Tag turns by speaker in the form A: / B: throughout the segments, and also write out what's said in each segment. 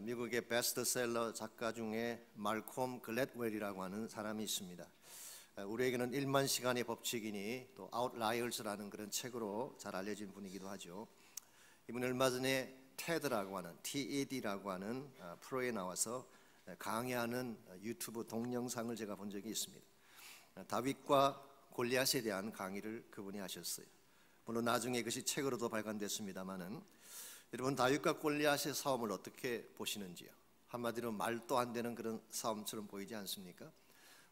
A: 미국의 베스트셀러 작가 중에 말콤 글래드웰이라고 하는 사람이 있습니다. 우리에게는 1만 시간의 법칙이니 또 아웃라이어스라는 그런 책으로 잘 알려진 분이기도 하죠. 이분이 얼마 전에 TED라고 하는 TED라고 하는 프로에 나와서 강의하는 유튜브 동영상을 제가 본 적이 있습니다. 다윗과 골리앗에 대한 강의를 그분이 하셨어요. 물론 나중에 그것이 책으로도 발간됐습니다만은, 여러분 다윗과 골리앗의 싸움을 어떻게 보시는지요? 한마디로 말도 안 되는 그런 싸움처럼 보이지 않습니까?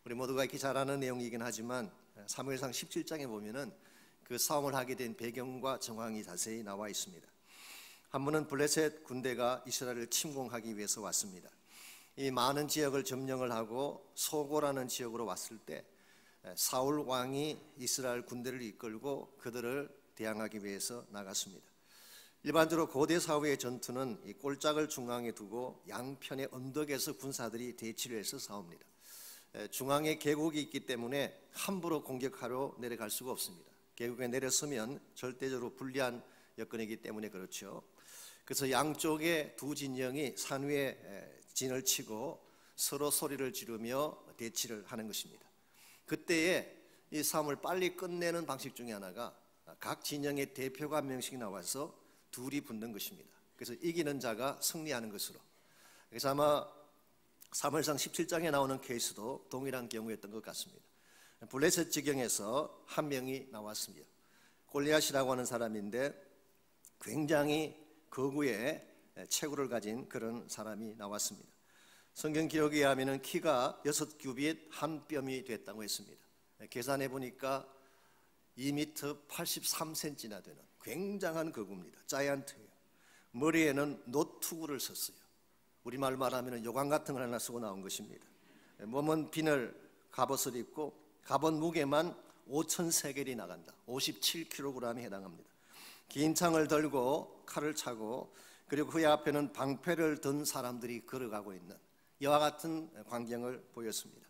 A: 우리 모두가 이렇게 잘 아는 내용이긴 하지만 사무엘상 17장에 보면은 그 싸움을 하게 된 배경과 정황이 자세히 나와 있습니다. 한 번은 블레셋 군대가 이스라엘을 침공하기 위해서 왔습니다. 이 많은 지역을 점령을 하고 소고라는 지역으로 왔을 때 사울 왕이 이스라엘 군대를 이끌고 그들을 대항하기 위해서 나갔습니다. 일반적으로 고대 사회의 전투는 이 꼴짝을 중앙에 두고 양편의 언덕에서 군사들이 대치를 해서 싸웁니다. 중앙에 계곡이 있기 때문에 함부로 공격하러 내려갈 수가 없습니다. 계곡에 내려서면 절대적으로 불리한 여건이기 때문에 그렇죠. 그래서 양쪽의 두 진영이 산 위에 진을 치고 서로 소리를 지르며 대치를 하는 것입니다. 그때에 이 싸움을 빨리 끝내는 방식 중에 하나가 각 진영의 대표가 한 명씩 나와서 둘이 붙는 것입니다. 그래서 이기는 자가 승리하는 것으로. 그래서 아마 사무엘상 17장에 나오는 케이스도 동일한 경우였던 것 같습니다. 블레셋 지경에서 한 명이 나왔습니다. 골리앗이라고 하는 사람인데 굉장히 거구의 체구를 가진 그런 사람이 나왔습니다. 성경 기록에 의하면 키가 6규빗 한 뼘이 됐다고 했습니다. 계산해 보니까 2m 83cm나 되는 굉장한 거구입니다. 자이언트예요. 머리에는 노트구를 썼어요. 우리말 말하면 요강 같은 걸 하나 쓰고 나온 것입니다. 몸은 비늘 갑옷을 입고 갑옷 무게만 5,000세겔이 나간다. 57kg에 해당합니다. 긴 창을 들고 칼을 차고, 그리고 그의 앞에는 방패를 든 사람들이 걸어가고 있는 이와 같은 광경을 보였습니다.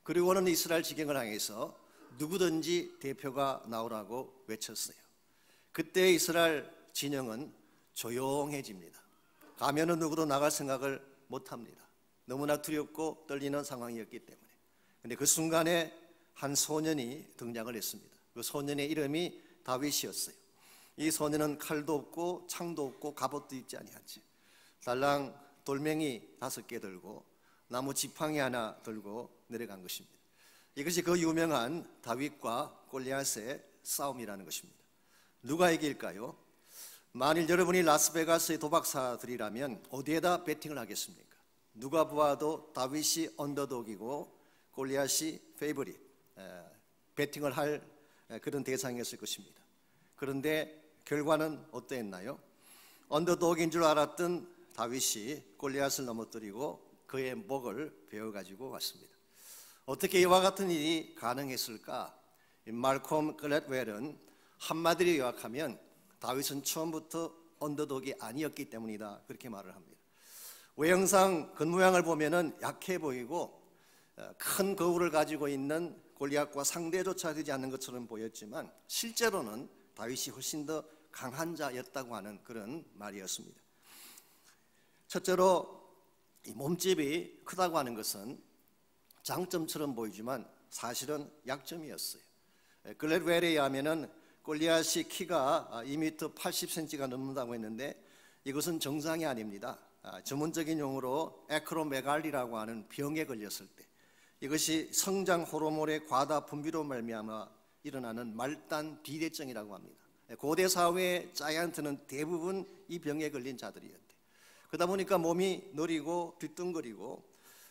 A: 그리고는 이스라엘 지경을 향해서 누구든지 대표가 나오라고 외쳤어요. 그때 이스라엘 진영은 조용해집니다. 가면은 누구도 나갈 생각을 못합니다. 너무나 두렵고 떨리는 상황이었기 때문에. 그런데 그 순간에 한 소년이 등장을 했습니다. 그 소년의 이름이 다윗이었어요. 이 소년은 칼도 없고 창도 없고 갑옷도 입지 아니하지. 달랑 돌멩이 5개 들고 나무 지팡이 하나 들고 내려간 것입니다. 이것이 그 유명한 다윗과 골리앗의 싸움이라는 것입니다. 누가 이길까요? 만일 여러분이 라스베가스의 도박사들이라면 어디에다 베팅을 하겠습니까? 누가 보아도 다윗이 언더독이고 골리앗이 페이버릿, 베팅을 할 그런 대상이었을 것입니다. 그런데 결과는 어떠했나요? 언더독인 줄 알았던 다윗이 골리앗을 넘어뜨리고 그의 목을 베어가지고 왔습니다. 어떻게 이와 같은 일이 가능했을까? 말콤 글래드웰은 한마디로 요약하면 다윗은 처음부터 언더독이 아니었기 때문이다, 그렇게 말을 합니다. 외형상 겉모양을 보면은 약해 보이고 큰 거울을 가지고 있는 골리앗과 상대조차 되지 않는 것처럼 보였지만 실제로는 다윗이 훨씬 더 강한 자였다고 하는 그런 말이었습니다. 첫째로 이 몸집이 크다고 하는 것은 장점처럼 보이지만 사실은 약점이었어요. 글래드웰에 의하면은 골리앗이 키가 2m 80cm가 넘는다고 했는데 이것은 정상이 아닙니다. 전문적인 용어로 에크로메갈리라고 하는 병에 걸렸을 때, 이것이 성장 호르몬의 과다 분비로 말미암아 일어나는 말단 비대증이라고 합니다. 고대 사회의 자이언트는 대부분 이 병에 걸린 자들이었대. 그러다 보니까 몸이 느리고 뒤뚱거리고,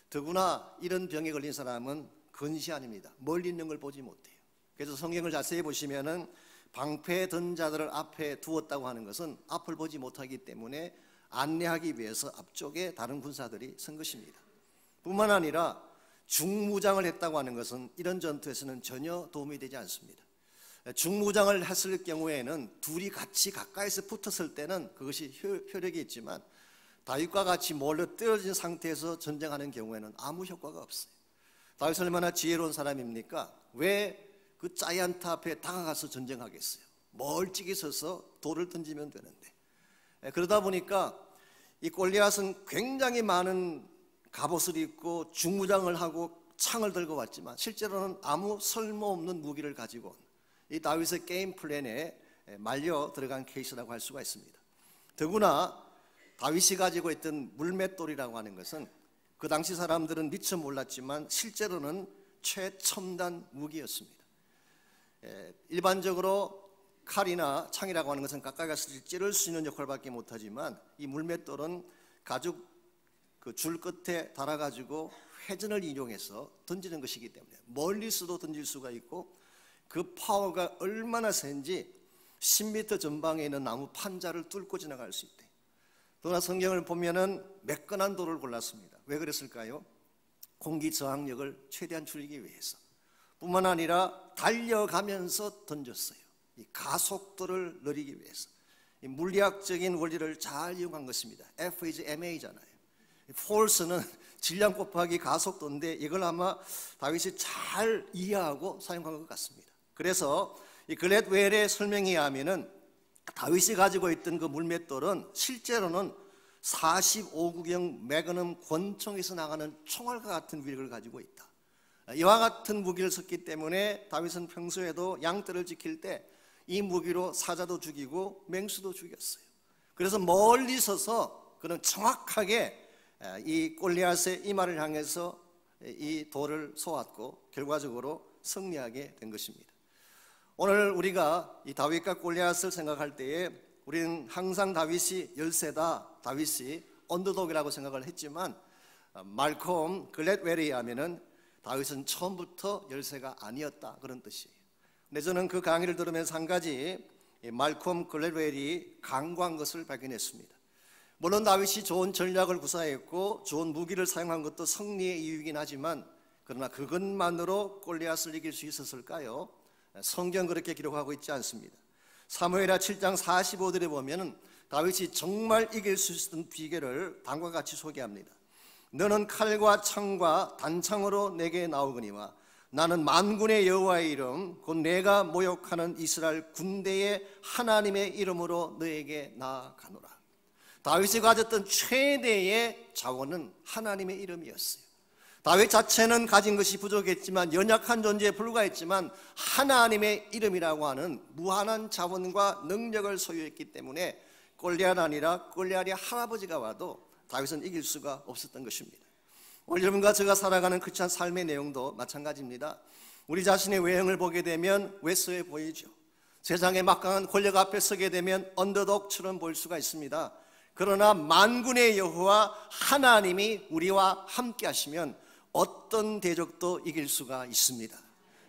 A: 더구나 이런 병에 걸린 사람은 근시 아닙니다. 멀리 있는 걸 보지 못해요. 그래서 성경을 자세히 보시면은 방패 든 자들을 앞에 두었다고 하는 것은 앞을 보지 못하기 때문에 안내하기 위해서 앞쪽에 다른 군사들이 선 것입니다. 뿐만 아니라 중무장을 했다고 하는 것은 이런 전투에서는 전혀 도움이 되지 않습니다. 중무장을 했을 경우에는 둘이 같이 가까이서 붙었을 때는 그것이 효력이 있지만 다윗과 같이 몰려 떨어진 상태에서 전쟁하는 경우에는 아무 효과가 없어요. 다윗은 얼마나 지혜로운 사람입니까? 왜 그 자이언트 앞에 다가가서 전쟁하겠어요? 멀찍이 서서 돌을 던지면 되는데. 그러다 보니까 이 골리앗은 굉장히 많은 갑옷을 입고 중무장을 하고 창을 들고 왔지만 실제로는 아무 쓸모없는 무기를 가지고 이 다윗의 게임 플랜에 말려 들어간 케이스라고 할 수가 있습니다. 더구나 다윗이 가지고 있던 물맷돌이라고 하는 것은 그 당시 사람들은 미처 몰랐지만 실제로는 최첨단 무기였습니다. 일반적으로 칼이나 창이라고 하는 것은 가까이 가서 찌를 수 있는 역할밖에 못하지만 이 물맷돌은 가죽 그 줄 끝에 달아가지고 회전을 이용해서 던지는 것이기 때문에 멀리서도 던질 수가 있고 그 파워가 얼마나 센지 10m 전방에 있는 나무 판자를 뚫고 지나갈 수 있대. 또한 성경을 보면은 매끈한 돌을 골랐습니다. 왜 그랬을까요? 공기 저항력을 최대한 줄이기 위해서. 뿐만 아니라 달려가면서 던졌어요. 이 가속도를 늘리기 위해서. 이 물리학적인 원리를 잘 이용한 것입니다. F is ma잖아요. force는 질량 곱하기 가속도인데 이걸 아마 다윗이 잘 이해하고 사용한 것 같습니다. 그래서 이 글래드웰의 설명에 의하면은 다윗이 가지고 있던 그 물맷돌은 실제로는 45구경 매그넘 권총에서 나가는 총알과 같은 위력을 가지고 있다. 이와 같은 무기를 썼기 때문에 다윗은 평소에도 양떼를 지킬 때 이 무기로 사자도 죽이고 맹수도 죽였어요. 그래서 멀리 서서 그는 정확하게 이 골리앗의 이마를 향해서 이 돌을 쏘았고 결과적으로 승리하게 된 것입니다. 오늘 우리가 이 다윗과 골리앗을 생각할 때에 우리는 항상 다윗이 열세다, 다윗이 언더독이라고 생각을 했지만 말콤 글래드웰에 의하면은 다윗은 처음부터 열세가 아니었다 그런 뜻이에요. 근데 저는 그 강의를 들으면서 한 가지 말콤 글래드웰이 강구한 것을 발견했습니다. 물론 다윗이 좋은 전략을 구사했고 좋은 무기를 사용한 것도 승리의 이유이긴 하지만 그러나 그것만으로 골리앗을 이길 수 있었을까요? 성경 그렇게 기록하고 있지 않습니다. 사무엘하 7장 45절에 보면 다윗이 정말 이길 수 있었던 비결을 다음과 같이 소개합니다. 너는 칼과 창과 단창으로 내게 나오거니와 나는 만군의 여호와의 이름 곧 내가 모욕하는 이스라엘 군대의 하나님의 이름으로 너에게 나아가노라. 다윗이 가졌던 최대의 자원은 하나님의 이름이었어요. 다윗 자체는 가진 것이 부족했지만 연약한 존재에 불과했지만 하나님의 이름이라고 하는 무한한 자원과 능력을 소유했기 때문에 골리앗 아니라 골리앗의 할아버지가 와도 다윗은 이길 수가 없었던 것입니다. 오늘 여러분과 제가 살아가는 크리스찬 삶의 내용도 마찬가지입니다. 우리 자신의 외형을 보게 되면 왜소해 보이죠. 세상의 막강한 권력 앞에 서게 되면 언더독처럼 보일 수가 있습니다. 그러나 만군의 여호와 하나님이 우리와 함께 하시면 어떤 대적도 이길 수가 있습니다.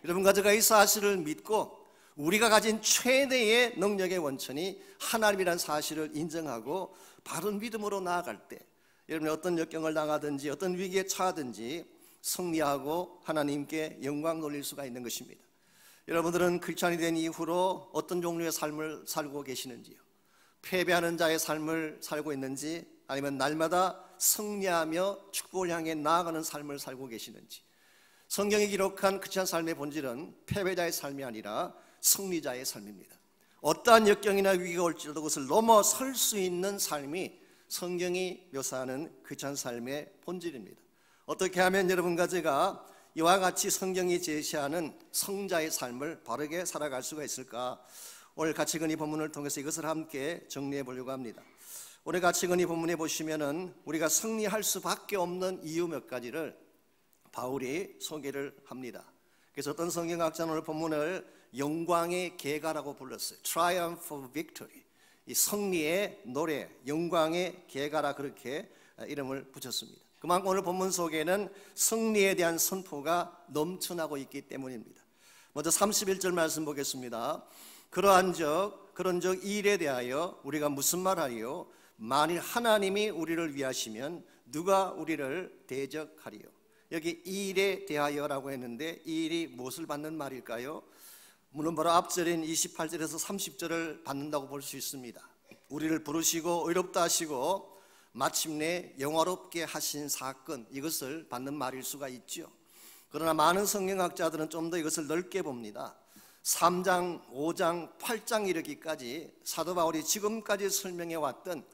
A: 여러분과 제가 이 사실을 믿고 우리가 가진 최대의 능력의 원천이 하나님이라는 사실을 인정하고 바른 믿음으로 나아갈 때 여러분이 어떤 역경을 당하든지 어떤 위기에 처하든지 승리하고 하나님께 영광 돌릴 수가 있는 것입니다. 여러분들은 크리스찬이 된 이후로 어떤 종류의 삶을 살고 계시는지요? 패배하는 자의 삶을 살고 있는지 아니면 날마다 승리하며 축복을 향해 나아가는 삶을 살고 계시는지. 성경이 기록한 크리스찬 삶의 본질은 패배자의 삶이 아니라 승리자의 삶입니다. 어떠한 역경이나 위기가 올지라도 그것을 넘어설 수 있는 삶이 성경이 묘사하는 크리스찬 삶의 본질입니다. 어떻게 하면 여러분과 제가 이와 같이 성경이 제시하는 성자의 삶을 바르게 살아갈 수가 있을까? 오늘 가치건의 본문을 통해서 이것을 함께 정리해 보려고 합니다. 오늘 가치건의 본문에 보시면은 우리가 승리할 수밖에 없는 이유 몇 가지를 바울이 소개를 합니다. 그래서 어떤 성경학자는 오늘 본문을 영광의 계가라고 불렀어요. Triumph of Victory. 이 승리의 노래, 영광의 계가라 그렇게 이름을 붙였습니다. 그만큼 오늘 본문 속에는 승리에 대한 선포가 넘쳐나고 있기 때문입니다. 먼저 31절 말씀 보겠습니다. 그런 적 이 일에 대하여 우리가 무슨 말하리요? 만일 하나님이 우리를 위하시면 누가 우리를 대적하리요? 여기 이 일에 대하여라고 했는데 이 일이 무엇을 받는 말일까요? 물론 바로 앞절인 28절에서 30절을 받는다고 볼 수 있습니다. 우리를 부르시고 의롭다 하시고 마침내 영화롭게 하신 사건, 이것을 받는 말일 수가 있죠. 그러나 많은 성경학자들은 좀 더 이것을 넓게 봅니다. 3장, 5장, 8장 이르기까지 사도 바울이 지금까지 설명해 왔던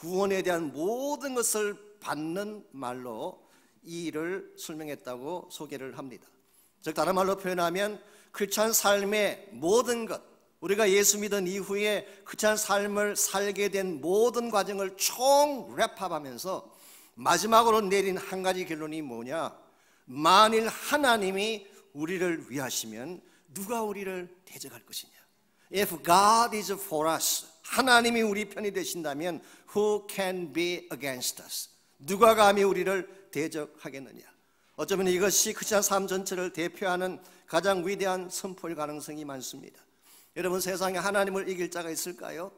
A: 구원에 대한 모든 것을 받는 말로 이 일을 설명했다고 소개를 합니다. 즉 다른 말로 표현하면 크리스찬 삶의 모든 것, 우리가 예수 믿은 이후에 크리스찬 삶을 살게 된 모든 과정을 총 랩합하면서 마지막으로 내린 한 가지 결론이 뭐냐? 만일 하나님이 우리를 위하시면 누가 우리를 대적할 것이냐? If God is for us, 하나님이 우리 편이 되신다면 Who can be against us? 누가 감히 우리를 대적하겠느냐? 어쩌면 이것이 크리스찬 삶 전체를 대표하는 가장 위대한 선포일 가능성이 많습니다. 여러분, 세상에 하나님을 이길 자가 있을까요?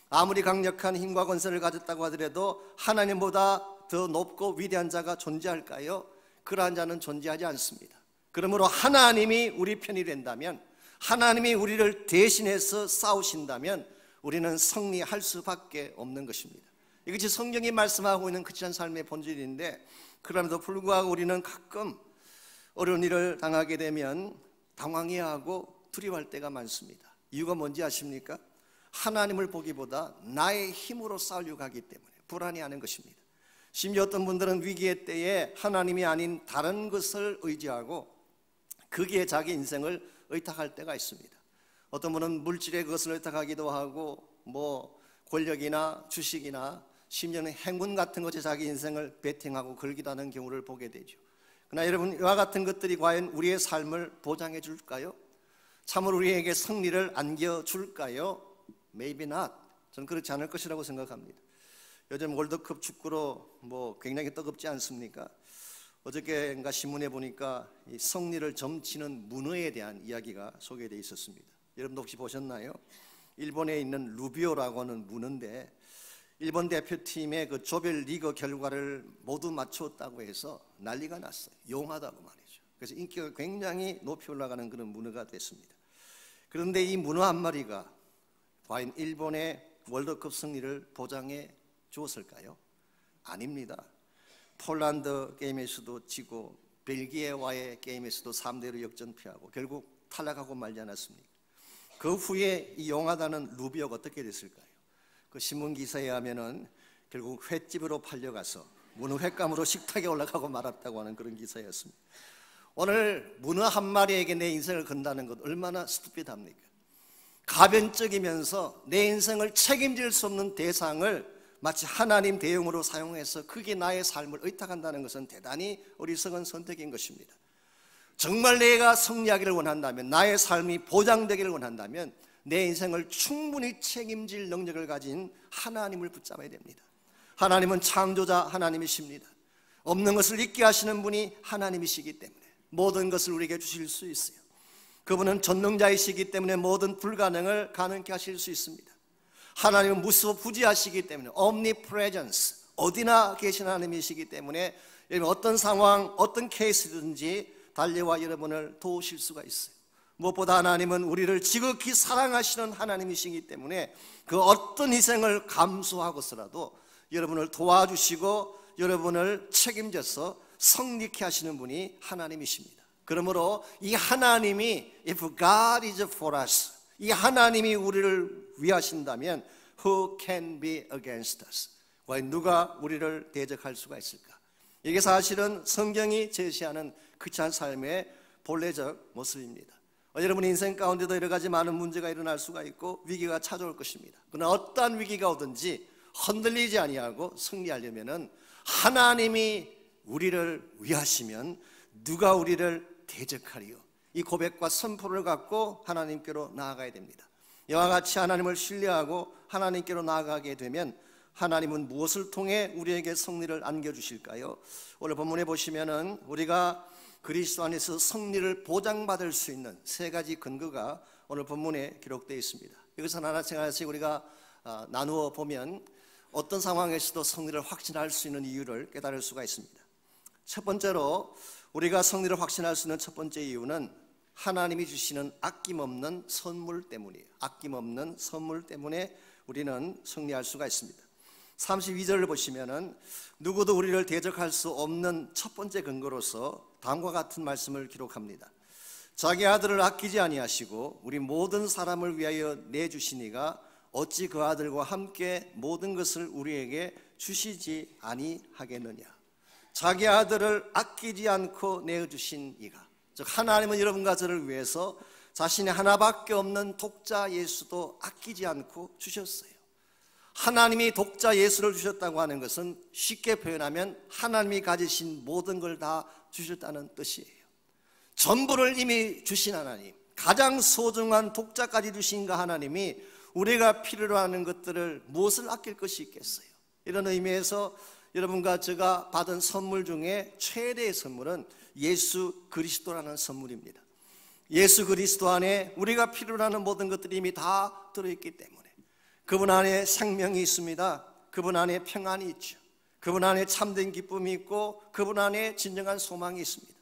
A: 아무리 강력한 힘과 권세를 가졌다고 하더라도 하나님보다 더 높고 위대한 자가 존재할까요? 그러한 자는 존재하지 않습니다. 그러므로 하나님이 우리 편이 된다면, 하나님이 우리를 대신해서 싸우신다면 우리는 승리할 수밖에 없는 것입니다. 이것이 성경이 말씀하고 있는 크리스찬 삶의 본질인데, 그럼에도 불구하고 우리는 가끔 어려운 일을 당하게 되면 당황해하고 두려워할 때가 많습니다. 이유가 뭔지 아십니까? 하나님을 보기보다 나의 힘으로 싸우려고 하기 때문에 불안해하는 것입니다. 심지어 어떤 분들은 위기의 때에 하나님이 아닌 다른 것을 의지하고 거기에 자기 인생을 의탁할 때가 있습니다. 어떤 분은 물질에 그것을 의탁하기도 하고 권력이나 주식이나 심지어는 행운 같은 것에 자기 인생을 베팅하고 걸기도 하는 경우를 보게 되죠. 그러나 여러분, 이와 같은 것들이 과연 우리의 삶을 보장해 줄까요? 참으로 우리에게 승리를 안겨줄까요? Maybe not. 저는 그렇지 않을 것이라고 생각합니다. 요즘 월드컵 축구로 굉장히 뜨겁지 않습니까? 어저께인가 신문에 보니까 이 승리를 점치는 문어에 대한 이야기가 소개되어 있었습니다. 여러분도 혹시 보셨나요? 일본에 있는 루비오라고 하는 문어인데, 일본 대표팀의 그 조별리그 결과를 모두 맞추었다고 해서 난리가 났어요. 용하다고 말이죠. 그래서 인기가 굉장히 높이 올라가는 그런 문어가 됐습니다. 그런데 이 문어 한 마리가 과연 일본의 월드컵 승리를 보장해 주었을까요? 아닙니다. 폴란드 게임에서도 지고 벨기에와의 게임에서도 3대1로 역전패하고 결국 탈락하고 말지 않았습니까? 그 후에 이 용하다는 루비오가 어떻게 됐을까요? 그 신문 기사에 하면은 결국 횟집으로 팔려가서 문어 횟감으로 식탁에 올라가고 말았다고 하는 그런 기사였습니다. 오늘 문어 한 마리에게 내 인생을 건다는 것 얼마나 스투피드합니까? 가변적이면서 내 인생을 책임질 수 없는 대상을 마치 하나님 대용으로 사용해서 그게 나의 삶을 의탁한다는 것은 대단히 어리석은 선택인 것입니다. 정말 내가 승리하기를 원한다면, 나의 삶이 보장되기를 원한다면 내 인생을 충분히 책임질 능력을 가진 하나님을 붙잡아야 됩니다. 하나님은 창조자 하나님이십니다. 없는 것을 있게 하시는 분이 하나님이시기 때문에 모든 것을 우리에게 주실 수 있어요. 그분은 전능자이시기 때문에 모든 불가능을 가능케 하실 수 있습니다. 하나님은 무소부지하시기 때문에 omnipresence, 어디나 계신 하나님이시기 때문에 어떤 상황, 어떤 케이스든지 달려와 여러분을 도우실 수가 있어요. 무엇보다 하나님은 우리를 지극히 사랑하시는 하나님이시기 때문에 그 어떤 희생을 감수하고서라도 여러분을 도와주시고 여러분을 책임져서 성립케 하시는 분이 하나님이십니다. 그러므로 이 하나님이 If God is for us, 이 하나님이 우리를 위하신다면 Who can be against us? 과연 누가 우리를 대적할 수가 있을까? 이게 사실은 성경이 제시하는 크리스찬 삶의 본래적 모습입니다. 여러분 인생 가운데도 여러 가지 많은 문제가 일어날 수가 있고 위기가 찾아올 것입니다. 그러나 어떠한 위기가 오든지 흔들리지 아니하고 승리하려면 하나님이 우리를 위하시면 누가 우리를 대적하리요? 이 고백과 선포를 갖고 하나님께로 나아가야 됩니다. 이와 같이 하나님을 신뢰하고 하나님께로 나아가게 되면 하나님은 무엇을 통해 우리에게 승리를 안겨주실까요? 오늘 본문에 보시면은 우리가 그리스도 안에서 승리를 보장받을 수 있는 세 가지 근거가 오늘 본문에 기록되어 있습니다. 이것은 하나씩 우리가 나누어 보면 어떤 상황에서도 승리를 확신할 수 있는 이유를 깨달을 수가 있습니다. 첫 번째로 우리가 승리를 확신할 수 있는 첫 번째 이유는 하나님이 주시는 아낌없는 선물 때문이에요. 아낌없는 선물 때문에 우리는 승리할 수가 있습니다. 32절을 보시면은 누구도 우리를 대적할 수 없는 첫 번째 근거로서 다음과 같은 말씀을 기록합니다. 자기 아들을 아끼지 아니하시고 우리 모든 사람을 위하여 내주시니가 어찌 그 아들과 함께 모든 것을 우리에게 주시지 아니하겠느냐. 자기 아들을 아끼지 않고 내어주신 이가, 즉 하나님은 여러분과 저를 위해서 자신의 하나밖에 없는 독자 예수도 아끼지 않고 주셨어요. 하나님이 독자 예수를 주셨다고 하는 것은 쉽게 표현하면 하나님이 가지신 모든 걸 다 주셨다는 뜻이에요. 전부를 이미 주신 하나님, 가장 소중한 독자까지 주신 그 하나님이 우리가 필요로 하는 것들을 무엇을 아낄 것이 있겠어요? 이런 의미에서 여러분과 제가 받은 선물 중에 최대의 선물은 예수 그리스도라는 선물입니다. 예수 그리스도 안에 우리가 필요로 하는 모든 것들이 이미 다 들어있기 때문에 그분 안에 생명이 있습니다. 그분 안에 평안이 있죠. 그분 안에 참된 기쁨이 있고 그분 안에 진정한 소망이 있습니다.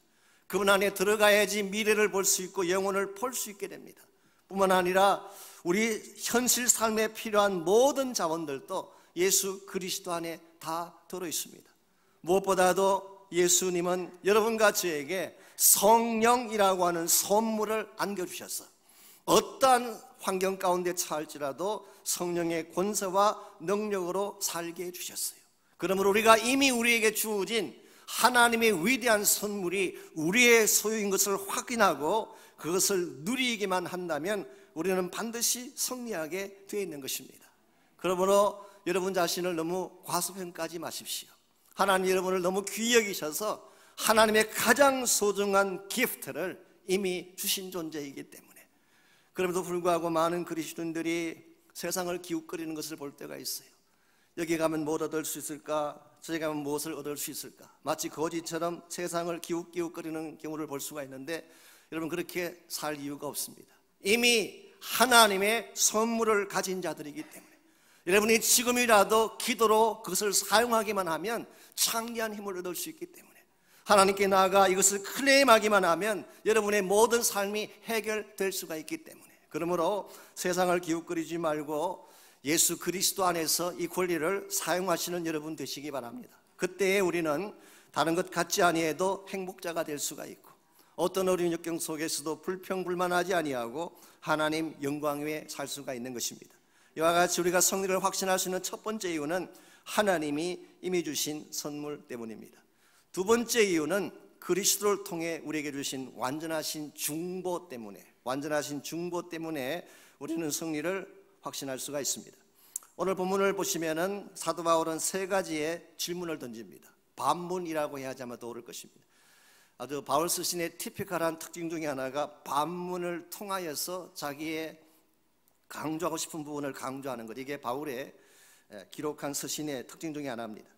A: 그분 안에 들어가야지 미래를 볼 수 있고 영혼을 볼 수 있게 됩니다. 뿐만 아니라 우리 현실 삶에 필요한 모든 자원들도 예수 그리스도 안에 다 들어있습니다. 무엇보다도 예수님은 여러분과 저에게 성령이라고 하는 선물을 안겨주셔서 어떠한 환경 가운데 처할지라도 성령의 권세와 능력으로 살게 해주셨어요. 그러므로 우리가 이미 우리에게 주어진 하나님의 위대한 선물이 우리의 소유인 것을 확인하고 그것을 누리기만 한다면 우리는 반드시 승리하게 되어 있는 것입니다. 그러므로 여러분 자신을 너무 과소평가하지 마십시오. 하나님 여러분을 너무 귀히 여기셔서 하나님의 가장 소중한 기프트를 이미 주신 존재이기 때문에, 그럼에도 불구하고 많은 그리스도인들이 세상을 기웃거리는 것을 볼 때가 있어요. 여기 가면 뭘 얻을 수 있을까? 저기 가면 무엇을 얻을 수 있을까? 마치 거지처럼 세상을 기웃기웃거리는 경우를 볼 수가 있는데, 여러분 그렇게 살 이유가 없습니다. 이미 하나님의 선물을 가진 자들이기 때문에 여러분이 지금이라도 기도로 그것을 사용하기만 하면 창대한 힘을 얻을 수 있기 때문에, 하나님께 나아가 이것을 클레임하기만 하면 여러분의 모든 삶이 해결될 수가 있기 때문에, 그러므로 세상을 기웃거리지 말고 예수 그리스도 안에서 이 권리를 사용하시는 여러분 되시기 바랍니다. 그때에 우리는 다른 것 같지 아니해도 행복자가 될 수가 있고 어떤 어려운 역경 속에서도 불평불만하지 아니하고 하나님 영광 위에 살 수가 있는 것입니다. 이와 같이 우리가 승리를 확신할 수 있는 첫 번째 이유는 하나님이 이미 주신 선물 때문입니다. 두 번째 이유는 그리스도를 통해 우리에게 주신 완전하신 중보 때문에, 우리는 승리를 확신할 수가 있습니다. 오늘 본문을 보시면은 사도 바울은 세 가지의 질문을 던집니다. 반문이라고 해야지 아마 떠오를 것입니다. 아주 바울 스신의 티피컬한 특징 중에 하나가 반문을 통하여서 자기의 강조하고 싶은 부분을 강조하는 것, 이게 바울의 기록한 서신의 특징 중에 하나입니다.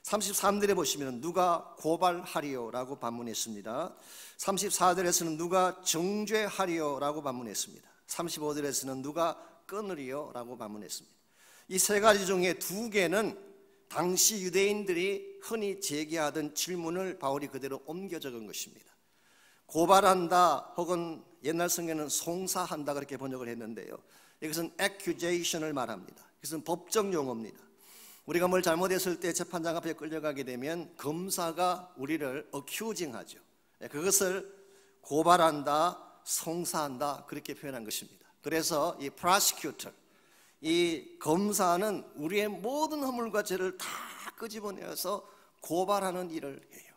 A: 33절에 보시면 누가 고발하리요? 라고 반문했습니다. 34절에서는 누가 정죄하리요? 라고 반문했습니다. 35절에서는 누가 끊으리요? 라고 반문했습니다. 이 세 가지 중에 두 개는 당시 유대인들이 흔히 제기하던 질문을 바울이 그대로 옮겨 적은 것입니다. 고발한다 혹은 옛날 성경에는 송사한다 그렇게 번역을 했는데요, 이것은 accusation을 말합니다. 이것은 법적 용어입니다. 우리가 뭘 잘못했을 때 재판장 앞에 끌려가게 되면 검사가 우리를 accusing하죠. 그것을 고발한다, 송사한다 그렇게 표현한 것입니다. 그래서 이 prosecutor, 이 검사는 우리의 모든 허물과 죄를 다 끄집어내어서 고발하는 일을 해요.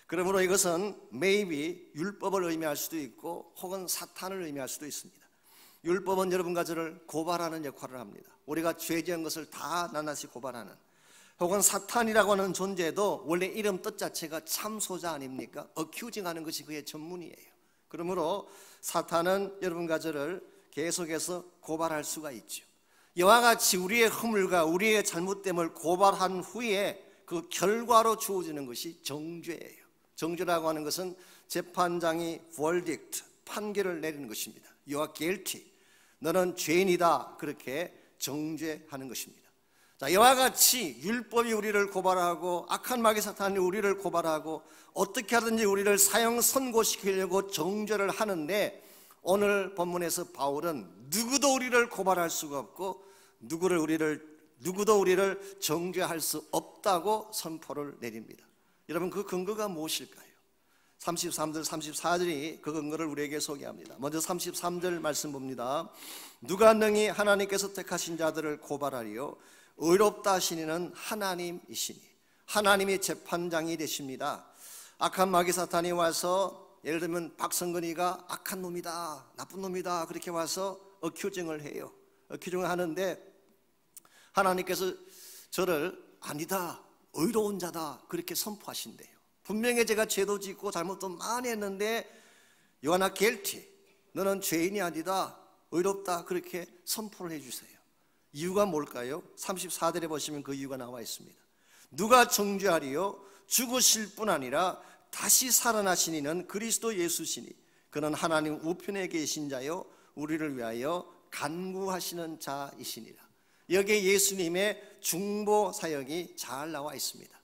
A: 그러므로 이것은 maybe 율법을 의미할 수도 있고 혹은 사탄을 의미할 수도 있습니다. 율법은 여러분과 저를 고발하는 역할을 합니다. 우리가 죄지은 것을 다 낱낱이 고발하는, 혹은 사탄이라고 하는 존재도 원래 이름 뜻 자체가 참소자 아닙니까? accusing하는 것이 그의 전문이에요. 그러므로 사탄은 여러분과 저를 계속해서 고발할 수가 있죠. 이와 같이 우리의 허물과 우리의 잘못됨을 고발한 후에 그 결과로 주어지는 것이 정죄예요. 정죄라고 하는 것은 재판장이 verdict, 판결을 내리는 것입니다. You are guilty, 너는 죄인이다, 그렇게 정죄하는 것입니다. 자, 이와 같이 율법이 우리를 고발하고 악한 마귀 사탄이 우리를 고발하고 어떻게 하든지 우리를 사형 선고시키려고 정죄를 하는데, 오늘 본문에서 바울은 누구도 우리를 고발할 수가 없고 누구도 우리를 정죄할 수 없다고 선포를 내립니다. 여러분 그 근거가 무엇일까요? 33절 34절이 그 근거를 우리에게 소개합니다. 먼저 33절 말씀 봅니다. 누가 능히 하나님께서 택하신 자들을 고발하리요 의롭다 하시니는 하나님이시니. 하나님이 재판장이 되십니다. 악한 마귀 사탄이 와서 예를 들면 박성근이가 악한 놈이다, 나쁜 놈이다 그렇게 와서 어큐징을 해요. 어큐징을 하는데 하나님께서 저를 아니다, 의로운 자다 그렇게 선포하신대요. 분명히 제가 죄도 짓고 잘못도 많이 했는데 You are not guilty, 너는 죄인이 아니다, 의롭다 그렇게 선포를 해주세요. 이유가 뭘까요? 34절에 보시면 그 이유가 나와 있습니다. 누가 정죄하리요? 죽으실 뿐 아니라 다시 살아나신 이는 그리스도 예수시니 그는 하나님 우편에 계신 자요 우리를 위하여 간구하시는 자이시니라. 여기에 예수님의 중보 사역이 잘 나와 있습니다.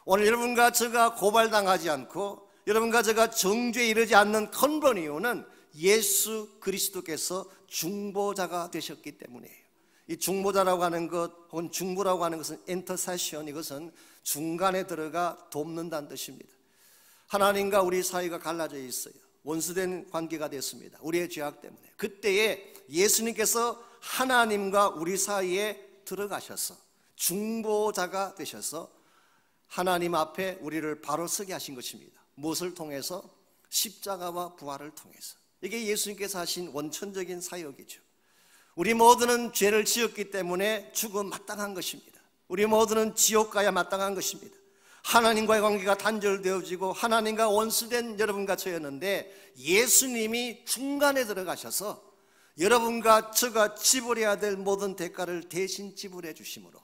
A: 오늘 여러분과 제가 고발당하지 않고 여러분과 제가 정죄에 이르지 않는 근본 이유는 예수 그리스도께서 중보자가 되셨기 때문이에요. 이 중보자라고 하는 것 혹은 중보라고 하는 것은 인터세션, 이것은 중간에 들어가 돕는다는 뜻입니다. 하나님과 우리 사이가 갈라져 있어요. 원수된 관계가 됐습니다. 우리의 죄악 때문에. 그때에 예수님께서 하나님과 우리 사이에 들어가셔서 중보자가 되셔서 하나님 앞에 우리를 바로 서게 하신 것입니다. 무엇을 통해서? 십자가와 부활을 통해서. 이게 예수님께서 하신 원천적인 사역이죠. 우리 모두는 죄를 지었기 때문에 죽음 마땅한 것입니다. 우리 모두는 지옥 가야 마땅한 것입니다. 하나님과의 관계가 단절되어지고 하나님과 원수된 여러분과 저였는데 예수님이 중간에 들어가셔서 여러분과 저가 지불해야 될 모든 대가를 대신 지불해 주심으로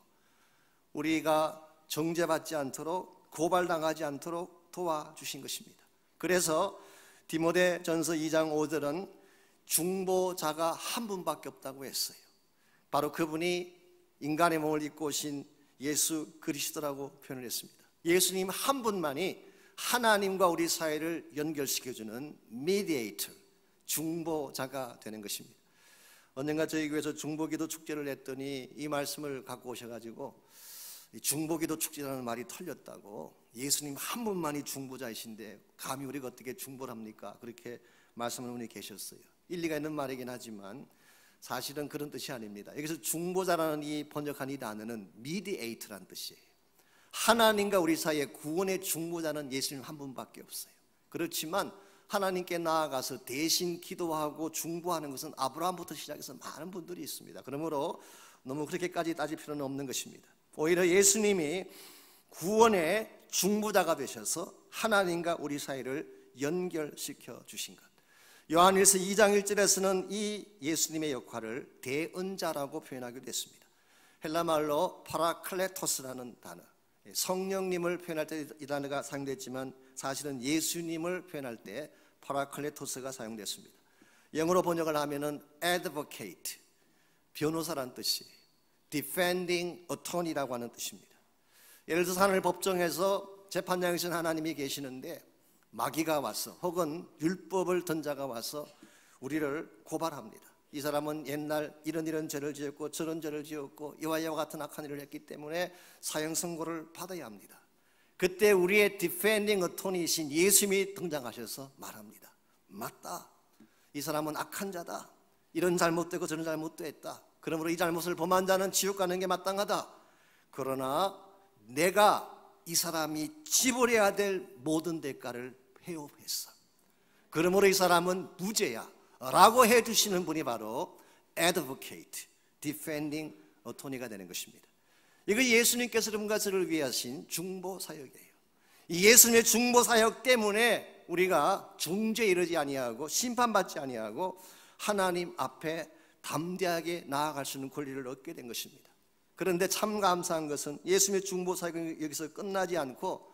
A: 우리가 정죄받지 않도록, 고발당하지 않도록 도와주신 것입니다. 그래서 디모데전서 2장 5절은 중보자가 한 분밖에 없다고 했어요. 바로 그분이 인간의 몸을 입고 오신 예수 그리스도라고 표현을 했습니다. 예수님 한 분만이 하나님과 우리 사이를 연결시켜주는 mediator, 중보자가 되는 것입니다. 언젠가 저희 교회에서 중보기도 축제를 했더니 이 말씀을 갖고 오셔가지고 중보기도 축제라는 말이 털렸다고, 예수님 한 분만이 중보자이신데 감히 우리가 어떻게 중보를 합니까? 그렇게 말씀하는 분이 계셨어요. 일리가 있는 말이긴 하지만 사실은 그런 뜻이 아닙니다. 여기서 중보자라는 이 번역한 이 단어는 mediator라는 뜻이에요. 하나님과 우리 사이의 구원의 중보자는 예수님 한 분밖에 없어요. 그렇지만 하나님께 나아가서 대신 기도하고 중보하는 것은 아브라함부터 시작해서 많은 분들이 있습니다. 그러므로 너무 그렇게까지 따질 필요는 없는 것입니다. 오히려 예수님이 구원의 중보자가 되셔서 하나님과 우리 사이를 연결시켜 주신 것. 요한일서 2장 1절에서는 이 예수님의 역할을 대언자라고 표현하기도 했습니다. 헬라말로 파라클레토스라는 단어, 성령님을 표현할 때 이 단어가 사용됐지만 사실은 예수님을 표현할 때 파라클레토스가 사용됐습니다. 영어로 번역을 하면은 advocate, 변호사라는 뜻이에요. defending attorney라고 하는 뜻입니다. 예를 들어서 하늘 법정에서 재판장이신 하나님이 계시는데 마귀가 와서 혹은 율법을 던 자가 와서 우리를 고발합니다. 이 사람은 옛날 이런 죄를 지었고 저런 죄를 지었고 이와 이와 같은 악한 일을 했기 때문에 사형 선고를 받아야 합니다. 그때 우리의 디펜딩 어토니이신 예수님이 등장하셔서 말합니다. 맞다, 이 사람은 악한 자다, 이런 잘못도 했고 저런 잘못도 했다, 그러므로 이 잘못을 범한 자는 지옥 가는 게 마땅하다. 그러나 내가 이 사람이 지불해야 될 모든 대가를 회복했어, 그러므로 이 사람은 무죄야 라고 해주시는 분이 바로 advocate, defending attorney가 되는 것입니다. 이거 예수님께서 여러분과 저를 위해 하신 중보 사역이에요. 이 예수님의 중보 사역 때문에 우리가 중죄에 이르지 아니하고 심판받지 아니하고 하나님 앞에 담대하게 나아갈 수 있는 권리를 얻게 된 것입니다. 그런데 참 감사한 것은 예수님의 중보 사역이 여기서 끝나지 않고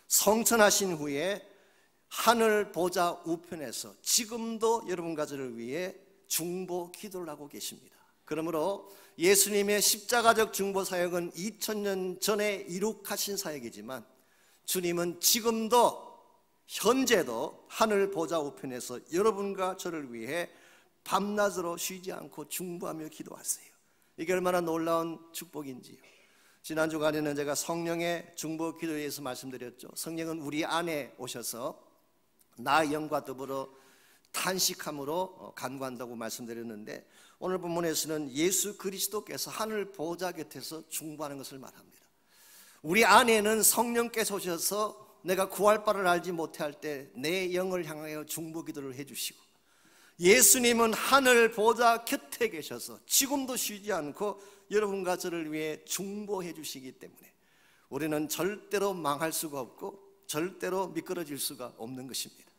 A: 성천하신 후에 하늘 보좌 우편에서 지금도 여러분과 저를 위해 중보 기도를 하고 계십니다. 그러므로 예수님의 십자가적 중보 사역은 2000년 전에 이룩하신 사역이지만 주님은 지금도 현재도 하늘 보좌 우편에서 여러분과 저를 위해 밤낮으로 쉬지 않고 중보하며 기도하세요. 이게 얼마나 놀라운 축복인지요. 지난 주간에는 제가 성령의 중보 기도에 대해서 말씀드렸죠. 성령은 우리 안에 오셔서 나의 영과 더불어 탄식함으로 간구한다고 말씀드렸는데, 오늘 본문에서는 예수 그리스도께서 하늘 보좌 곁에서 중보하는 것을 말합니다. 우리 안에는 성령께서 오셔서 내가 구할 바를 알지 못할 때 내 영을 향하여 중보 기도를 해주시고, 예수님은 하늘 보좌 곁에 계셔서 지금도 쉬지 않고 여러분과 저를 위해 중보해 주시기 때문에 우리는 절대로 망할 수가 없고 절대로 미끄러질 수가 없는 것입니다.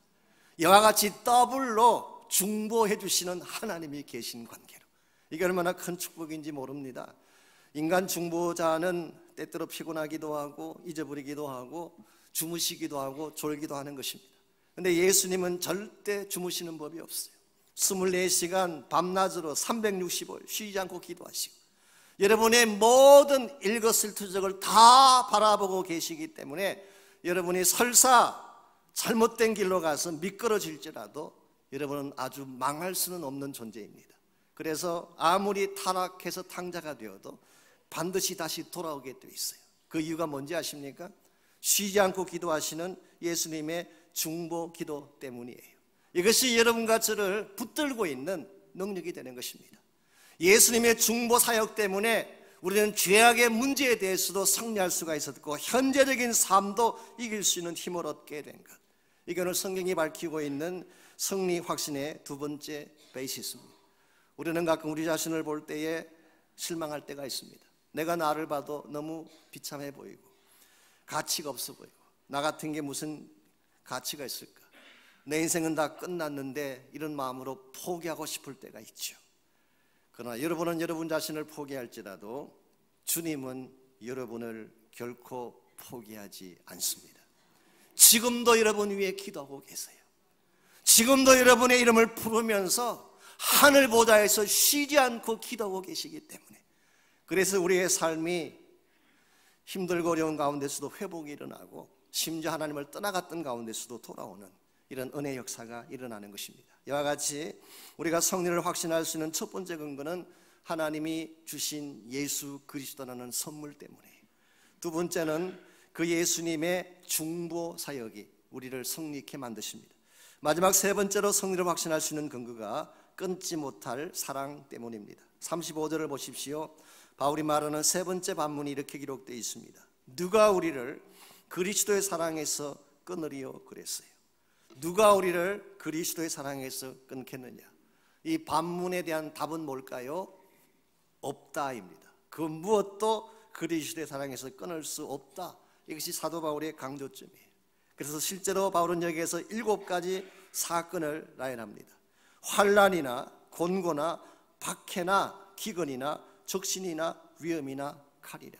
A: 이와 같이 더블로 중보해 주시는 하나님이 계신 관계로, 이게 얼마나 큰 축복인지 모릅니다. 인간 중보자는 때때로 피곤하기도 하고 잊어버리기도 하고 주무시기도 하고 졸기도 하는 것입니다. 그런데 예수님은 절대 주무시는 법이 없어요. 24시간 밤낮으로 365일 쉬지 않고 기도하시고 여러분의 모든 일거슬투적을 다 바라보고 계시기 때문에 여러분이 설사 잘못된 길로 가서 미끄러질지라도 여러분은 아주 망할 수는 없는 존재입니다. 그래서 아무리 타락해서 탕자가 되어도 반드시 다시 돌아오게 되어 있어요. 그 이유가 뭔지 아십니까? 쉬지 않고 기도하시는 예수님의 중보 기도 때문이에요. 이것이 여러분과 저를 붙들고 있는 능력이 되는 것입니다. 예수님의 중보 사역 때문에 우리는 죄악의 문제에 대해서도 승리할 수가 있었고 현재적인 삶도 이길 수 있는 힘을 얻게 된 것, 이게 오늘 성경이 밝히고 있는 승리 확신의 두 번째 베이시스입니다. 우리는 가끔 우리 자신을 볼 때에 실망할 때가 있습니다. 내가 나를 봐도 너무 비참해 보이고 가치가 없어 보이고 나 같은 게 무슨 가치가 있을까? 내 인생은 다 끝났는데 이런 마음으로 포기하고 싶을 때가 있죠. 그러나 여러분은 여러분 자신을 포기할지라도 주님은 여러분을 결코 포기하지 않습니다. 지금도 여러분 위해 기도하고 계세요. 지금도 여러분의 이름을 부르면서 하늘 보좌에서 쉬지 않고 기도하고 계시기 때문에, 그래서 우리의 삶이 힘들고 어려운 가운데서도 회복이 일어나고 심지어 하나님을 떠나갔던 가운데서도 돌아오는 이런 은혜 역사가 일어나는 것입니다. 이와 같이 우리가 성리를 확신할 수 있는 첫 번째 근거는 하나님이 주신 예수 그리스도라는 선물 때문에, 두 번째는 그 예수님의 중보 사역이 우리를 성리케 만드십니다. 마지막 세 번째로 성리를 확신할 수 있는 근거가 끊지 못할 사랑 때문입니다. 35절을 보십시오. 바울이 말하는 세 번째 반문이 이렇게 기록되어 있습니다. 누가 우리를 그리스도의 사랑에서 끊으리요 그랬어요. 누가 우리를 그리스도의 사랑에서 끊겠느냐? 이 반문에 대한 답은 뭘까요? 없다입니다. 그 무엇도 그리스도의 사랑에서 끊을 수 없다. 이것이 사도 바울의 강조점이에요. 그래서 실제로 바울은 여기에서 7가지 사건을 나열합니다. 환난이나 곤고나 박해나 기근이나 적신이나 위험이나 칼이라.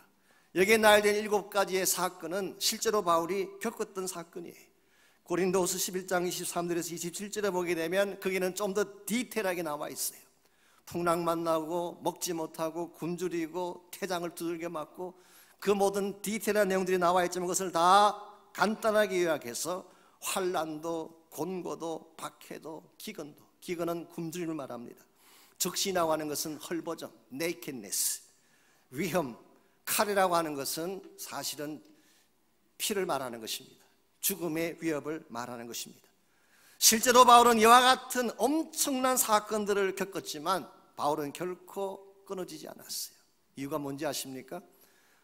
A: 여기에 나열된 7가지의 사건은 실제로 바울이 겪었던 사건이에요. 고린도후서 11장 23절에서 27절에 보게 되면 거기는 좀 더 디테일하게 나와 있어요. 풍랑만 나고 먹지 못하고 굶주리고 태장을 두들겨 맞고 그 모든 디테일한 내용들이 나와 있지만 그것을 다 간단하게 요약해서 환난도 곤고도 박해도 기근도, 기근은 굶주림을 말합니다. 적시라고 하는 것은 헐벗음, nakedness, 위험, 칼이라고 하는 것은 사실은 피를 말하는 것입니다. 죽음의 위협을 말하는 것입니다. 실제로 바울은 이와 같은 엄청난 사건들을 겪었지만 바울은 결코 끊어지지 않았어요. 이유가 뭔지 아십니까?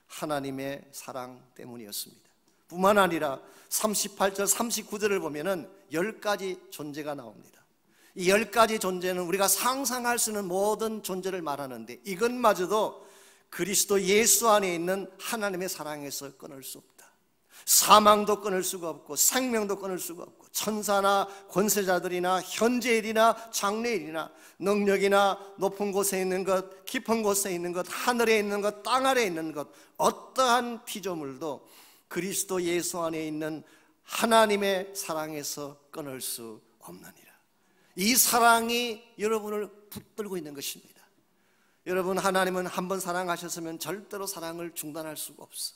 A: 하나님의 사랑 때문이었습니다. 뿐만 아니라 38절 39절을 보면은 10가지 존재가 나옵니다. 이 10가지 존재는 우리가 상상할 수 있는 모든 존재를 말하는데 이것마저도 그리스도 예수 안에 있는 하나님의 사랑에서 끊을 수 없다. 사망도 끊을 수가 없고 생명도 끊을 수가 없고 천사나 권세자들이나 현재일이나 장래일이나 능력이나 높은 곳에 있는 것, 깊은 곳에 있는 것, 하늘에 있는 것, 땅 아래에 있는 것, 어떠한 피조물도 그리스도 예수 안에 있는 하나님의 사랑에서 끊을 수 없느니라. 이 사랑이 여러분을 붙들고 있는 것입니다. 여러분, 하나님은 한 번 사랑하셨으면 절대로 사랑을 중단할 수가 없어.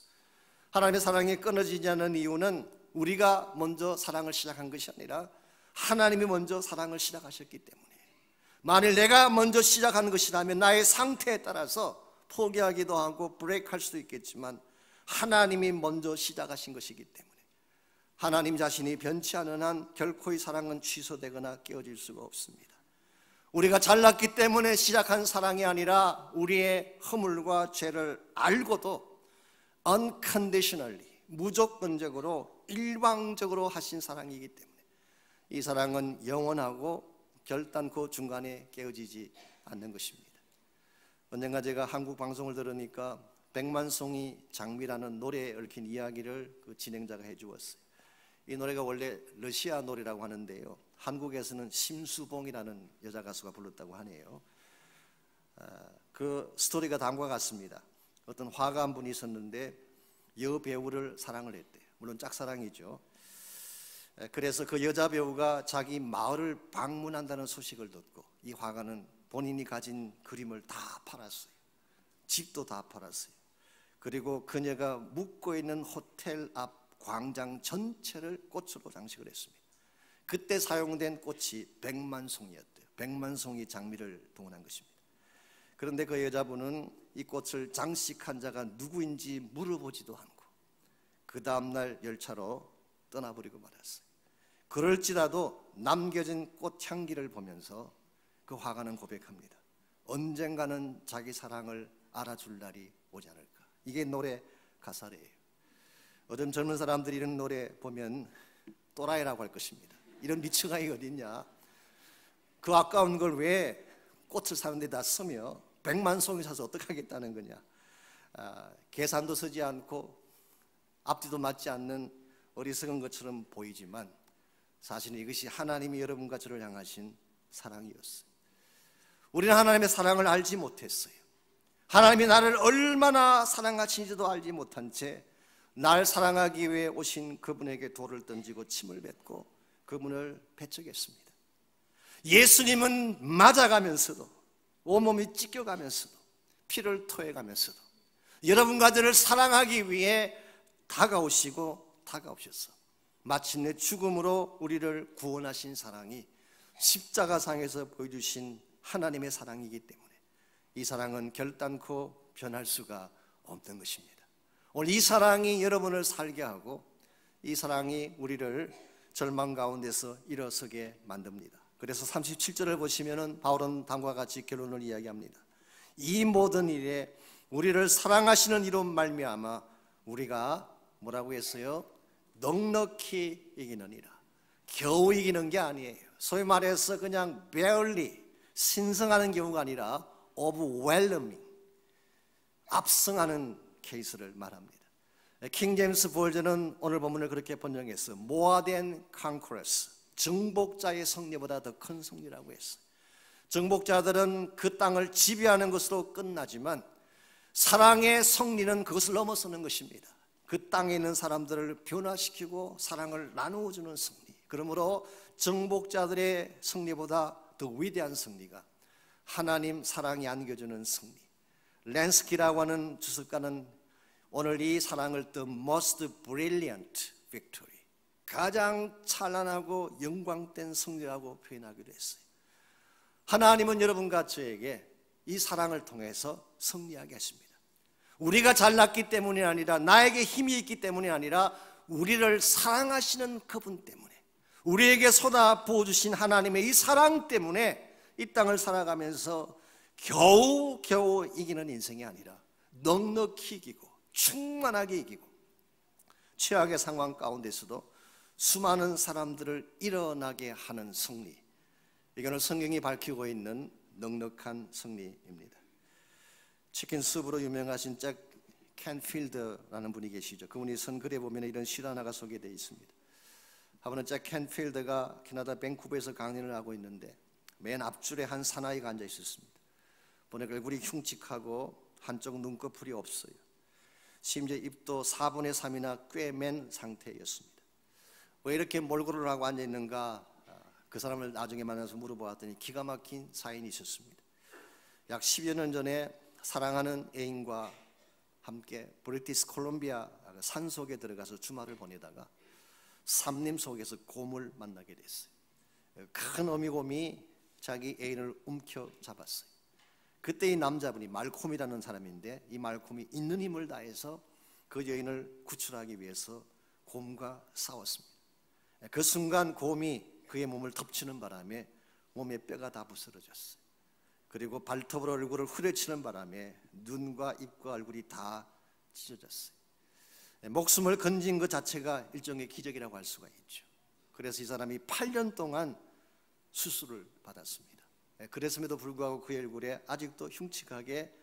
A: 하나님의 사랑이 끊어지지 않는 이유는 우리가 먼저 사랑을 시작한 것이 아니라 하나님이 먼저 사랑을 시작하셨기 때문에, 만일 내가 먼저 시작한 것이라면 나의 상태에 따라서 포기하기도 하고 브레이크할 수도 있겠지만 하나님이 먼저 시작하신 것이기 때문에 하나님 자신이 변치 않은 한 결코 이 사랑은 취소되거나 깨어질 수가 없습니다. 우리가 잘났기 때문에 시작한 사랑이 아니라 우리의 허물과 죄를 알고도 unconditionally, 무조건적으로 일방적으로 하신 사랑이기 때문에 이 사랑은 영원하고 결단코 중간에 깨어지지 않는 것입니다. 언젠가 제가 한국 방송을 들으니까 백만송이 장미라는 노래에 얽힌 이야기를 그 진행자가 해주었어요. 이 노래가 원래 러시아 노래라고 하는데요, 한국에서는 심수봉이라는 여자 가수가 불렀다고 하네요. 그 스토리가 다음과 같습니다. 어떤 화가 한 분이 있었는데 여배우를 사랑을 했대요. 물론 짝사랑이죠. 그래서 그 여자 배우가 자기 마을을 방문한다는 소식을 듣고 이 화가는 본인이 가진 그림을 다 팔았어요. 집도 다 팔았어요. 그리고 그녀가 묵고 있는 호텔 앞 광장 전체를 꽃으로 장식을 했습니다. 그때 사용된 꽃이 백만송이였대요. 백만송이 장미를 동원한 것입니다. 그런데 그 여자분은 이 꽃을 장식한 자가 누구인지 물어보지도 않고 그 다음날 열차로 떠나버리고 말았어요. 그럴지라도 남겨진 꽃향기를 보면서 그 화가는 고백합니다. 언젠가는 자기 사랑을 알아줄 날이 오지 않을까. 이게 노래 가사래요. 어떤 젊은 사람들이 이런 노래 보면 또라이라고 할 것입니다. 이런 미쳐가이 어딨냐. 그 아까운 걸 왜 꽃을 사는 데다 쓰며 백만송이 사서 어떡하겠다는 거냐. 계산도 서지 않고 앞뒤도 맞지 않는 어리석은 것처럼 보이지만 사실은 이것이 하나님이 여러분과 저를 향하신 사랑이었어요. 우리는 하나님의 사랑을 알지 못했어요. 하나님이 나를 얼마나 사랑하시는지도 알지 못한 채 날 사랑하기 위해 오신 그분에게 돌을 던지고 침을 뱉고 그분을 배척했습니다. 예수님은 맞아가면서도 온몸이 찢겨가면서도 피를 토해가면서도 여러분과 저를 사랑하기 위해 다가오시고 다가오셨어. 마침내 죽음으로 우리를 구원하신 사랑이 십자가상에서 보여주신 하나님의 사랑이기 때문에 이 사랑은 결단코 변할 수가 없는 것입니다. 오늘 이 사랑이 여러분을 살게 하고 이 사랑이 우리를 절망 가운데서 일어서게 만듭니다. 그래서 37절을 보시면 바울은 다음과 같이 결론을 이야기합니다. 이 모든 일에 우리를 사랑하시는 이로 말미암아 우리가 뭐라고 했어요? 넉넉히 이기느니라. 겨우 이기는 게 아니에요. 소위 말해서 그냥 barely 신성하는 경우가 아니라 overwhelming, 압승하는 케이스를 말합니다. 킹 제임스 버전은 오늘 본문을 그렇게 번역했어요. More than conquerors, 정복자의 승리보다 더 큰 승리라고 했어요. 정복자들은 그 땅을 지배하는 것으로 끝나지만 사랑의 승리는 그것을 넘어서는 것입니다. 그 땅에 있는 사람들을 변화시키고 사랑을 나누어주는 승리. 그러므로 정복자들의 승리보다 더 위대한 승리가 하나님 사랑이 안겨주는 승리. 랜스키라고 하는 주석가는 오늘 이 사랑을 The most brilliant victory, 가장 찬란하고 영광된 승리라고 표현하기도 했어요. 하나님은 여러분과 저에게 이 사랑을 통해서 승리하게 하십니다. 우리가 잘났기 때문이 아니라 나에게 힘이 있기 때문이 아니라 우리를 사랑하시는 그분 때문에 우리에게 쏟아 부어주신 하나님의 이 사랑 때문에 이 땅을 살아가면서 겨우 이기는 인생이 아니라 넉넉히 이기고 충만하게 이기고 최악의 상황 가운데서도 수많은 사람들을 일어나게 하는 승리. 이거는 성경이 밝히고 있는 넉넉한 승리입니다. 치킨 수프로 유명하신 잭 캔필드라는 분이 계시죠. 그분이 쓴 글에 보면 이런 시 하나가 소개되어 있습니다. 한번은 잭 캔필드가 캐나다 밴쿠버에서 강연을 하고 있는데 맨 앞줄에 한 사나이가 앉아 있었습니다. 보니까 얼굴이 흉측하고 한쪽 눈꺼풀이 없어요. 심지어 입도 4분의 3이나 꿰맨 상태였습니다. 왜 이렇게 몰골을 하고 앉아 있는가? 그 사람을 나중에 만나서 물어보았더니 기가 막힌 사연이 있었습니다. 약 10여 년 전에 사랑하는 애인과 함께 브리티스 콜롬비아 산속에 들어가서 주말을 보내다가 산림 속에서 곰을 만나게 됐어요. 큰 어미곰이 자기 애인을 움켜잡았어요. 그때 이 남자분이 말콤이라는 사람인데 이 말콤이 있는 힘을 다해서 그 여인을 구출하기 위해서 곰과 싸웠습니다. 그 순간 곰이 그의 몸을 덮치는 바람에 몸의 뼈가 다 부스러졌어요. 그리고 발톱으로 얼굴을 후려치는 바람에 눈과 입과 얼굴이 다 찢어졌어요. 목숨을 건진 것 자체가 일종의 기적이라고 할 수가 있죠. 그래서 이 사람이 8년 동안 수술을 받았습니다. 그랬음에도 불구하고 그의 얼굴에 아직도 흉측하게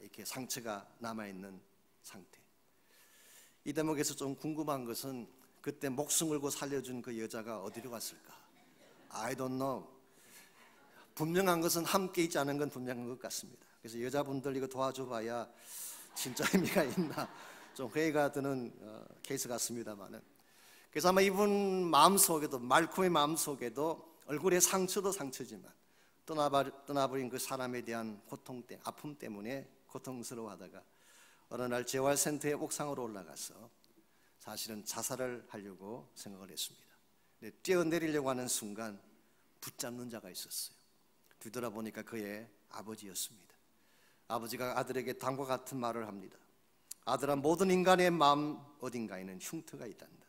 A: 이렇게 상처가 남아있는 상태. 이 대목에서 좀 궁금한 것은 그때 목숨 걸고 살려준 그 여자가 어디로 갔을까? I don't know. 분명한 것은 함께 있지 않은 건 분명한 것 같습니다. 그래서 여자분들 이거 도와줘봐야 진짜 의미가 있나 좀 회의가 드는 케이스 같습니다만은, 그래서 아마 이분 마음속에도, 말콤의 마음속에도 얼굴의 상처도 상처지만 떠나버린 그 사람에 대한 고통 때문에, 아픔 때문에 고통스러워하다가 어느 날 재활센터의 옥상으로 올라가서 사실은 자살을 하려고 생각을 했습니다. 뛰어내리려고 하는 순간 붙잡는 자가 있었어요. 뒤돌아보니까 그의 아버지였습니다. 아버지가 아들에게 다음과 같은 말을 합니다. 아들아, 모든 인간의 마음 어딘가에는 흉터가 있단다.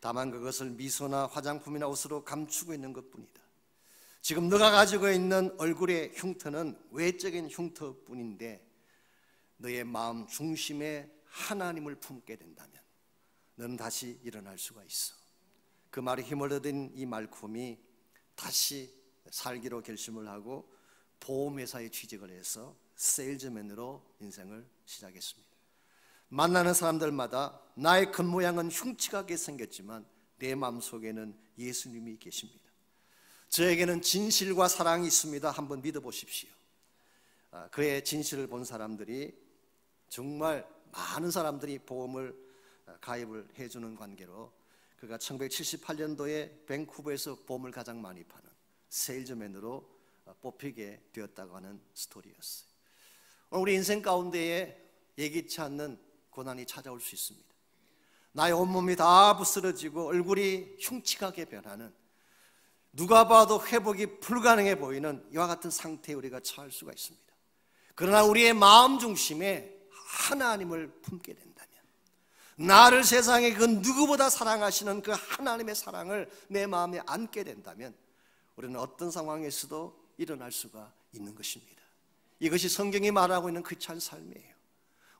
A: 다만 그것을 미소나 화장품이나 옷으로 감추고 있는 것뿐이다. 지금 너가 가지고 있는 얼굴의 흉터는 외적인 흉터뿐인데 너의 마음 중심에 하나님을 품게 된다면 너는 다시 일어날 수가 있어. 그 말에 힘을 얻은 이 말콤이 다시 살기로 결심을 하고 보험회사에 취직을 해서 세일즈맨으로 인생을 시작했습니다. 만나는 사람들마다 나의 겉모양은 흉측하게 생겼지만 내 마음속에는 예수님이 계십니다. 저에게는 진실과 사랑이 있습니다. 한번 믿어보십시오. 그의 진실을 본 사람들이, 정말 많은 사람들이 보험을 가입을 해주는 관계로 그가 1978년도에 밴쿠버에서 보험을 가장 많이 파는 세일즈맨으로 뽑히게 되었다고 하는 스토리였어요. 우리 인생 가운데에 예기치 않는 고난이 찾아올 수 있습니다. 나의 온몸이 다 부스러지고 얼굴이 흉측하게 변하는, 누가 봐도 회복이 불가능해 보이는 이와 같은 상태에 우리가 처할 수가 있습니다. 그러나 우리의 마음 중심에 하나님을 품게 된다면, 나를 세상에 그 누구보다 사랑하시는 그 하나님의 사랑을 내 마음에 안게 된다면 우리는 어떤 상황에서도 일어날 수가 있는 것입니다. 이것이 성경이 말하고 있는 크리스찬 삶이에요.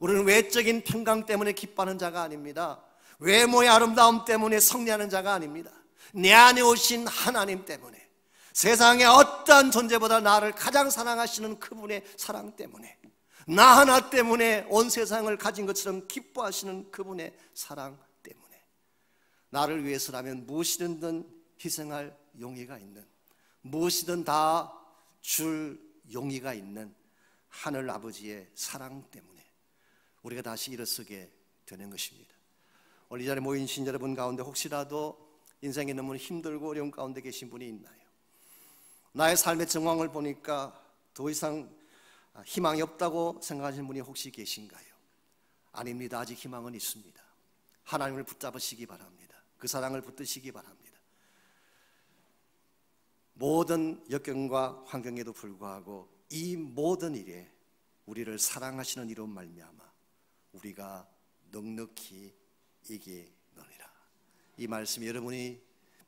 A: 우리는 외적인 평강 때문에 기뻐하는 자가 아닙니다. 외모의 아름다움 때문에 승리하는 자가 아닙니다. 내 안에 오신 하나님 때문에, 세상의 어떠한 존재보다 나를 가장 사랑하시는 그분의 사랑 때문에, 나 하나 때문에 온 세상을 가진 것처럼 기뻐하시는 그분의 사랑 때문에 나를 위해서라면 무엇이든 희생할 용의가 있는, 무엇이든 다 줄 용의가 있는 하늘 아버지의 사랑 때문에 우리가 다시 일어서게 되는 것입니다. 오늘 이 자리에 모인 신 여러분 가운데 혹시라도 인생이 너무 힘들고 어려운 가운데 계신 분이 있나요? 나의 삶의 정황을 보니까 더 이상 희망이 없다고 생각하시는 분이 혹시 계신가요? 아닙니다. 아직 희망은 있습니다. 하나님을 붙잡으시기 바랍니다. 그 사랑을 붙드시기 바랍니다. 모든 역경과 환경에도 불구하고 이 모든 일에 우리를 사랑하시는 이로 말미암아 우리가 넉넉히 이기노니라. 이 말씀이 여러분이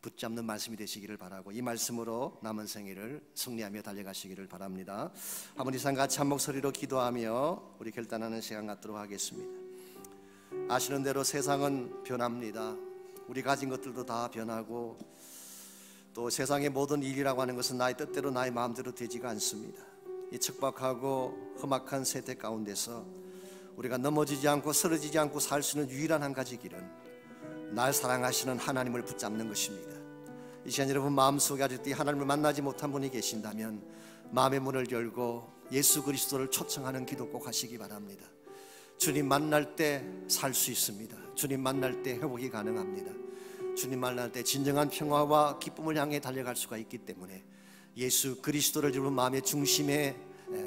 A: 붙잡는 말씀이 되시기를 바라고, 이 말씀으로 남은 생애를 승리하며 달려가시기를 바랍니다. 한번 이상 같이 한 목소리로 기도하며 우리 결단하는 시간 갖도록 하겠습니다. 아시는 대로 세상은 변합니다. 우리 가진 것들도 다 변하고, 또 세상의 모든 일이라고 하는 것은 나의 뜻대로 나의 마음대로 되지가 않습니다. 이 척박하고 험악한 세대 가운데서 우리가 넘어지지 않고 쓰러지지 않고 살 수 있는 유일한 한 가지 길은 날 사랑하시는 하나님을 붙잡는 것입니다. 이 시간 여러분 마음속에 아직도 하나님을 만나지 못한 분이 계신다면 마음의 문을 열고 예수 그리스도를 초청하는 기도 꼭 하시기 바랍니다. 주님 만날 때 살 수 있습니다. 주님 만날 때 회복이 가능합니다. 주님 만날 때 진정한 평화와 기쁨을 향해 달려갈 수가 있기 때문에 예수 그리스도를 여러분 마음의 중심에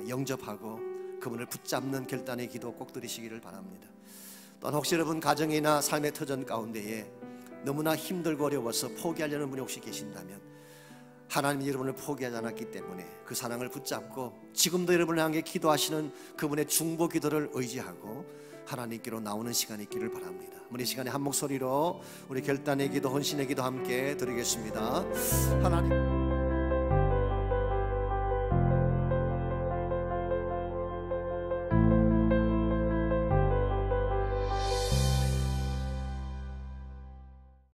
A: 영접하고 그분을 붙잡는 결단의 기도 꼭 드리시기를 바랍니다. 또한 혹시 여러분 가정이나 삶의 터전 가운데에 너무나 힘들고 어려워서 포기하려는 분이 혹시 계신다면 하나님이 여러분을 포기하지 않았기 때문에 그 사랑을 붙잡고 지금도 여러분을 향해 기도하시는 그분의 중보 기도를 의지하고 하나님께로 나오는 시간이 있기를 바랍니다. 우리 시간에 한 목소리로 우리 결단의 기도, 헌신의 기도 함께 드리겠습니다. 하나님.